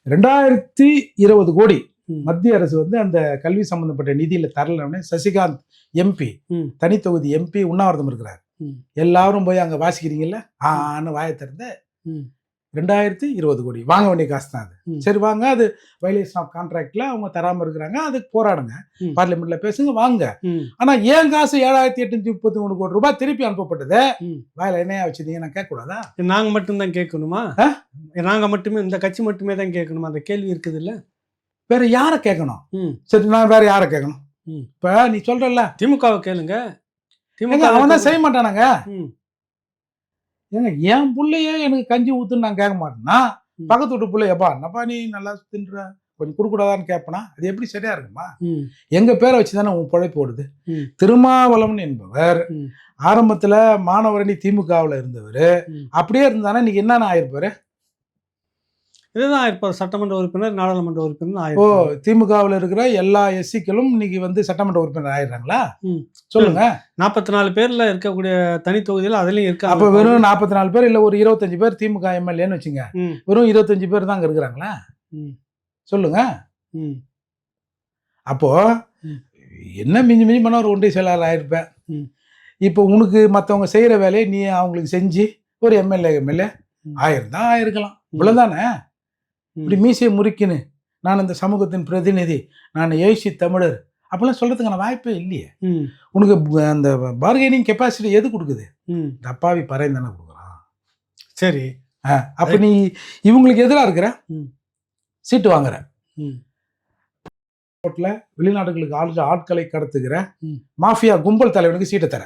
2020 கோடி மத்திய அரசு வந்து அந்த கல்வி சம்பந்தப்பட்ட நிதியில தரலன்னு சசிகாந்த் எம்பி தனி தொகுதி எம்பி உண்ணாவிரதம் இருக்கிறார். எல்லாரும் போய் அங்க வாசிக்கிறீங்கல்ல ஆன்னு வாயை திறந்து 2020 கோடி வாங்க வேண்டிய காசு தான் அது. சரி வாங்க, அது வயலேஷன் ஆஃப் கான்ட்ராக்ட்ல அவங்க தராம இருக்கிறாங்க, அதுக்கு போராடுங்க, பார்லிமெண்ட்ல பேசுங்க வாங்க. ஆனா ஏன் காசு 7833 கோடி ரூபாய் திருப்பி அனுப்பப்பட்டது வாயில என்னையா வச்சிருந்தீங்க நான் கேட்க கூடாதா? நாங்க மட்டும்தான் கேட்கணுமா? நாங்க மட்டுமே, இந்த கட்சி மட்டுமே தான் கேட்கணுமா? அந்த கேள்வி இருக்குது இல்ல, வேற யார கேட்கணும்? சரி நான் வேற யார கேட்கணும்? இப்ப நீ சொல்றல திமுகவை கேளுங்க. திமுக அவன் தான் செய்ய மாட்டானாங்க. ஏங்க என் பிள்ளையே எனக்கு கஞ்சி ஊத்துன்னு நான் கேட்க மாட்டேன்னா பக்கத்து வீட்டு பிள்ளை எப்பா என்னப்பா நீ நல்லா தின்ற கொஞ்சம் கொடுக்கூடாதான்னு கேட்பனா? அது எப்படி சரியா இருக்குமா? எங்க பேரை வச்சுதானே உன் பிழைப்பு ஓடுது. திருமாவளவன் என்பவர் ஆரம்பத்துல மாணவரணி திமுகவில் இருந்தவர், அப்படியே இருந்தானே இன்னைக்கு என்னன்னு ஆயிருப்பாரு? இதுதான் ஆயிருப்பார், சட்டமன்ற உறுப்பினர், நாடாளுமன்ற உறுப்பினர். ஓ, திமுகவில் இருக்கிற எல்லா எஸ்சிக்களும் இன்னைக்கு வந்து சட்டமன்ற உறுப்பினர் ஆயிடுறாங்களா? சொல்லுங்க. 44 பேர்ல இருக்கக்கூடிய தனி தொகுதியில் அதுலயும் இருக்கு. அப்ப வெறும் 44 பேர் இல்ல ஒரு 25 பேர் திமுக எம்எல்ஏன்னு வச்சுங்க, வெறும் 25 பேர் தான் அங்க இருக்கிறாங்களா? சொல்லுங்க. அப்போ என்ன மிஞ்சி மிஞ்சி பண்ண ஒரு ஒன்றிய செயலாளர் ஆயிருப்பேன். இப்போ உனக்கு மற்றவங்க செய்யற வேலையை நீ அவங்களுக்கு செஞ்சு ஒரு எம்எல்ஏ ஆயிருந்தான் ஆயிருக்கலாம், இவ்வளவுதானே. இப்படி மீசையை முறிக்கின்னு நான் இந்த சமூகத்தின் பிரதிநிதி, நான் ஏசி தமிழர் அப்பெல்லாம் சொல்றதுக்கான வாய்ப்பே இல்லையே. உனக்கு அந்த பார்கெனிங் கெப்பாசிட்டி எது கொடுக்குது? இந்த அப்பாவி பறையன் தானே கொடுக்குறான். சரி, அப்ப நீ இவங்களுக்கு எதிராக இருக்கிற, சீட்டு வாங்குற, வெளிநாடுகளுக்கு ஆட்களை கடத்துகிற மாஃபியா கும்பல் தலைவனுக்கு சீட்டை தர,